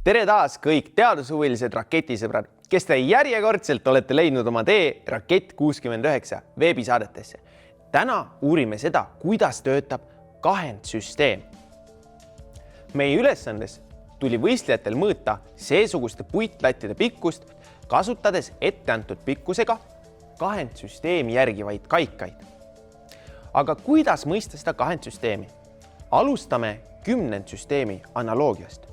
Tere taas kõik teadushuvilised raketisõbrad, kes te järjekordselt olete leidnud oma tee Rakett 69 veebisaadetesse. Täna uurime seda, kuidas töötab kahendsüsteem. Meie ülesandes tuli võistlejatel mõõta seesuguste puitlattide pikkust, kasutades etteantud pikkusega kahendsüsteemi järgivaid kaikaid. Aga kuidas mõista seda kahendsüsteemi? Alustame kümnendsüsteemi analoogiast.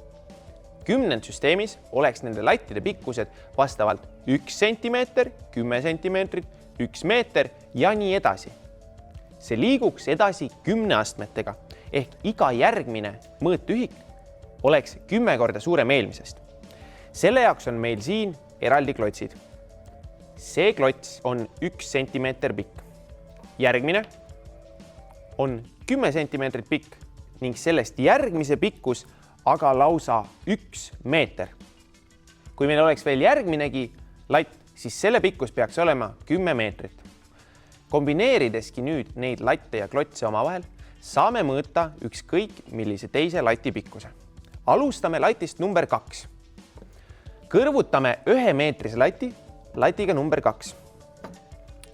Kümnendsüsteemis oleks nende lattide pikkused vastavalt 1 sentimeeter, 10 sentimeetrit, 1 meeter ja nii edasi. See liiguks edasi 10 astmetega ehk iga järgmine mõõtühik oleks 10 korda suurem eelmisest. Selle jaoks on meil siin eraldi klotsid. See klots on 1 sentimeeter pikk. Järgmine on 10 sentimeetrit pikk ning sellest järgmise pikkus aga lausa 1 meeter. Kui meil oleks veel järgminegi latt, siis selle pikkus peaks olema 10 meetrit. Kombineerideski nüüd neid latte ja klotse omavahel, saame mõõta ükskõik millise teise lati pikkuse. Alustame latist number 2. Kõrvutame 1 meetrise latiga number 2.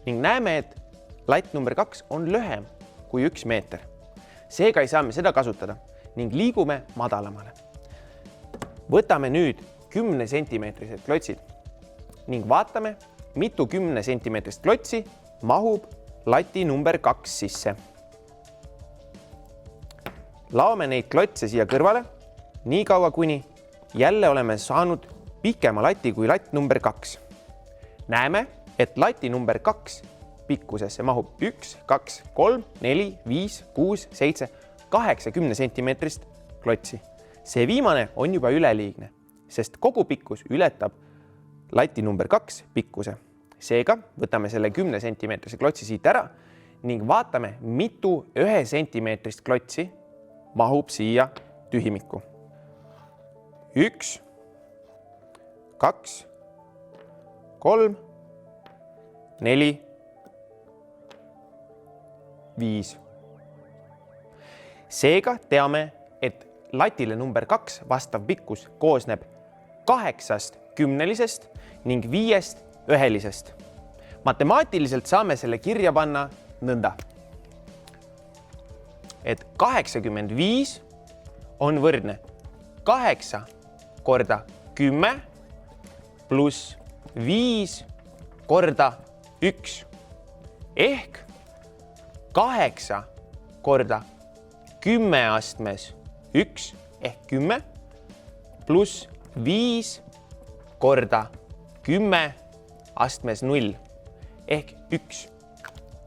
Ning näeme, et latt number 2 on lühem kui 1 meeter. Seega ei saa me seda kasutada ning liigume madalamale. Võtame nüüd 10 sentimeetrised klotsid ning vaatame, mitu 10 sentimeetrist klotsi mahub lati number 2 sisse. Laome neid klotse siia kõrvale, nii kaua kuni jälle oleme saanud pikema lati kui latt number 2. Näeme, et lati number 2 pikkusesse mahub 1, 2, 3, 4, 5, 6, 7, 8 10 sentimeetrist klotsi. See viimane on juba üleliigne, sest kogu pikkus ületab lati number 2 pikkuse. Seega võtame selle 10 sentimeetrise klotsi siit ära ning vaatame, mitu 1 sentimeetrist klotsi mahub siia tühimikku. 1, 2, 3, 4, 5. Seega teame, et latile number 2 vastav pikkus koosneb 8 kümnelisest ning 5 ühelisest. Matemaatiliselt saame selle kirja panna nõnda, et 85 on võrdne 8 korda 10 pluss 5 korda 1 ehk 8 korda 10 astmes 1 ehk 10 pluss 5 korda 10 astmes 0 ehk 1.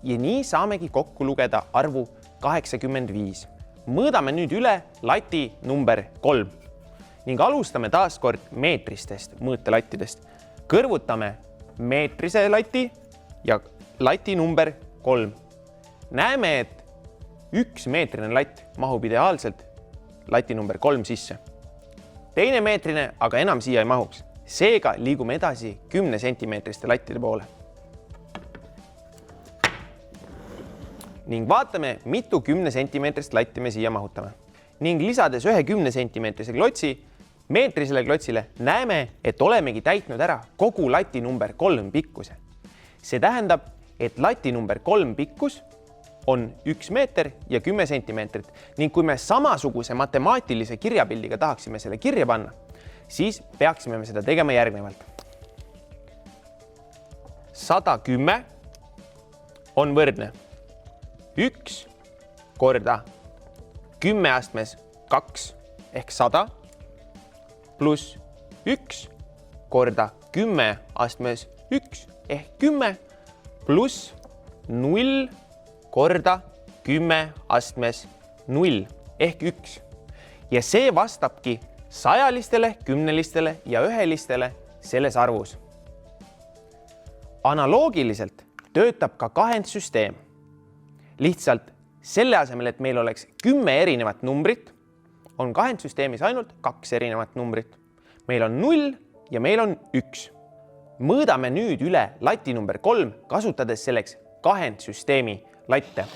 Ja nii saamegi kokku lugeda arvu 85. Mõõdame nüüd üle lati number 3 ning alustame taas kord meetristest mõõtelattidest. Kõrvutame meetrise lati ja lati number 3. Näeme, et 1 meetrine latt mahub ideaalselt lati number 3 sisse. Teine meetrine aga enam siia ei mahuks. Seega liigume edasi 10 sentimeetriste lattide poole. Ning vaatame, mitu 10 sentimeetrist latti me siia mahutame. Ning lisades 1 10 sentimeetrise klotsi meetrisele klotsile näeme, et olemegi täitnud ära kogu lati number 3 pikkuse. See tähendab, et lati number 3 pikkus on 1 meeter ja 10 sentimeetrit ning kui me samasuguse matemaatilise kirjapildiga tahaksime selle kirja panna, siis peaksime me seda tegema järgnevalt. 110 on võrdne 1 korda 10 astmes 2 ehk 100 pluss 1 korda 10 astmes 1 ehk 10 pluss 0 korda 10 astmes 0 ehk 1. Ja see vastabki sajalistele, kümnelistele ja ühelistele selles arvus. Analoogiliselt töötab ka kahendsüsteem. Lihtsalt selle asemel, et meil oleks 10 erinevat numbrit, on kahendsüsteemis ainult 2 erinevat numbrit. Meil on 0 ja meil on 1. Mõõdame nüüd üle lati number 3, kasutades selleks kahendsüsteemi latte.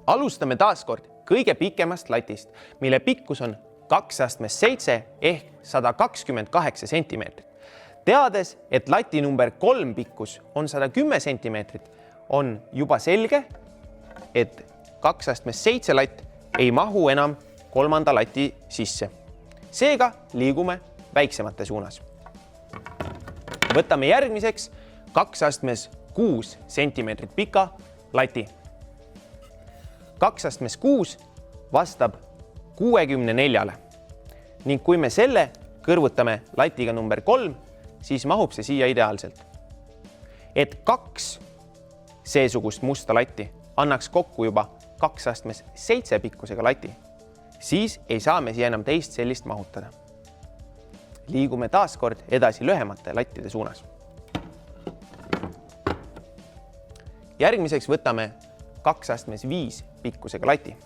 Alustame taas kord kõige pikemast latist, mille pikkus on 2 astmes 7 ehk 128 sentimeetrit. Teades, et lati number 3 pikkus on 110 sentimeetrit, on juba selge, et 2 astmes 7 latt ei mahu enam 3. lati sisse. Seega liigume väiksemate suunas. Võtame järgmiseks 2 astmes 6 sentimeetrit pika lati. 2 astmes 6 vastab 64 ning kui me selle kõrvutame latiga number 3, siis mahub see siia ideaalselt. Et 2 seesugust musta latti annaks kokku juba 2 astmes 7 pikkusega lati, siis ei saa me siia enam teist sellist mahutada. Liigume taas kord edasi lühemate lattide suunas. Järgmiseks võtame 2 astmes 5 pikkusega lati.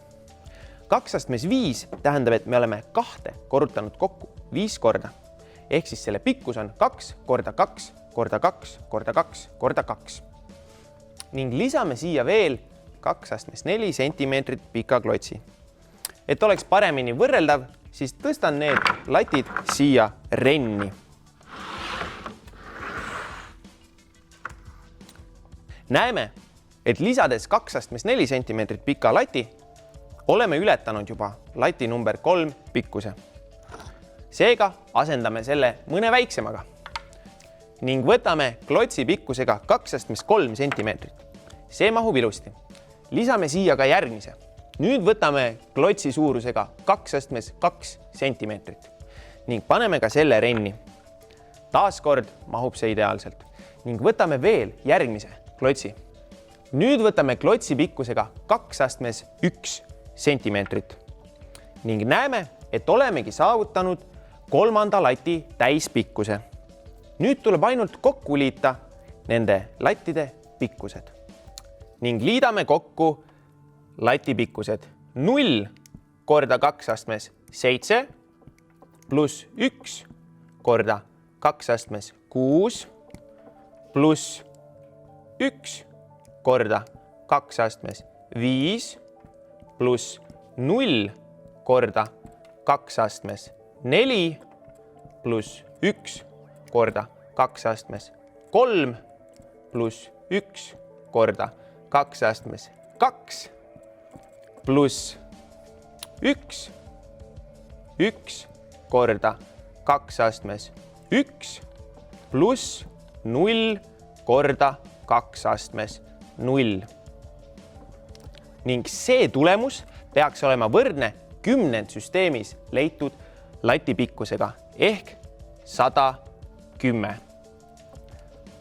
2 astmes 5 tähendab, et me oleme 2 korrutanud kokku 5 korda. Ehk siis selle pikkus on 2 korda 2 korda 2 korda 2 korda 2. Ning lisame siia veel 2 astmes 4 sentimeetrit pika klotsi. Et oleks paremini võrreldav, siis tõstan need latid siia renni. Näeme, et lisades 2 astmes 4 sentimeetrit pika lati, oleme ületanud juba lati number 3 pikkuse. Seega asendame selle mõne väiksemaga ning võtame klotsi pikkusega 2 astmes 3 sentimeetrit. See mahub ilusti. Lisame siia ka järgmise. Nüüd võtame klotsi suurusega 2 astmes 2 sentimeetrit ning paneme ka selle renni. Taas kord mahub see ideaalselt ning võtame veel järgmise klotsi. Nüüd võtame klotsi pikkusega 2 astmes 1 sentimeetrit ning näeme, et olemegi saavutanud 3. lati täispikkuse. Nüüd tuleb ainult kokku liita nende lattide pikkused ning liidame kokku lati pikkused 0 korda 2 astmes 7 pluss 1 korda 2 astmes 6 pluss 1 korda 2 astmes 5 pluss 0 korda 2 astmes 4 pluss 1 korda 2 astmes 3 pluss 1 korda 2 astmes 2 pluss 1 korda 2 astmes 1 pluss 0 korda 2 astmes 0. Ning see tulemus peaks olema võrdne 10 süsteemis leitud lati pikkusega ehk 110.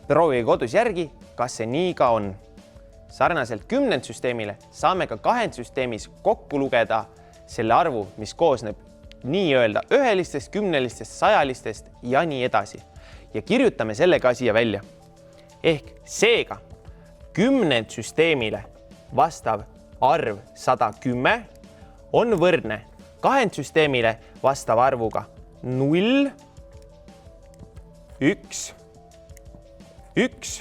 Proovige kodus järgi, kas see nii ka on. Sarnaselt 10 süsteemile saame ka 2 süsteemis kokku lugeda selle arvu, mis koosneb nii-öelda ühelistest, kümnelistest, sajalistest ja nii edasi. Ja kirjutame selle ka siia välja. Ehk seega 10 süsteemile vastav arv 110 on võrdne 2 süsteemile vastav arvuga 0, 1, 1,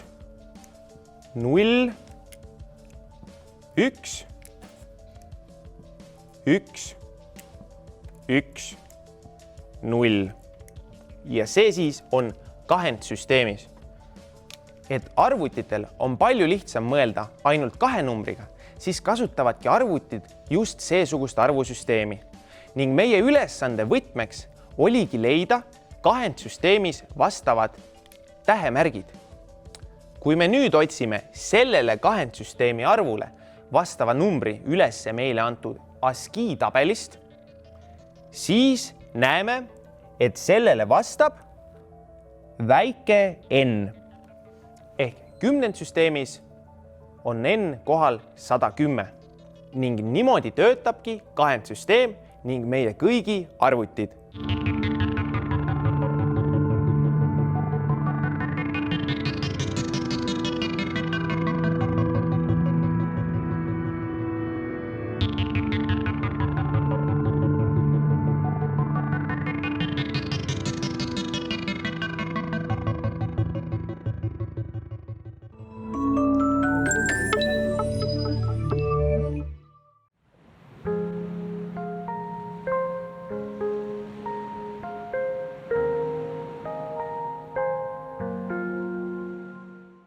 0, 1, 1, 1, 0. Ja see siis on 2 süsteemis. Et arvutitel on palju lihtsam mõelda ainult 2 numbriga, siis kasutavadki arvutid just seesugust arvusüsteemi. Ning meie ülesande võtmeks oligi leida 2 süsteemis vastavad tähemärgid. Kui me nüüd otsime sellele 2 süsteemi arvule vastava numbri ülesse meile antud ASCII tabelist, siis näeme, et sellele vastab väike n. Ehk 10 süsteemis on n kohal 110 ning niimoodi töötabki 2 süsteem ning meie kõigi arvutid.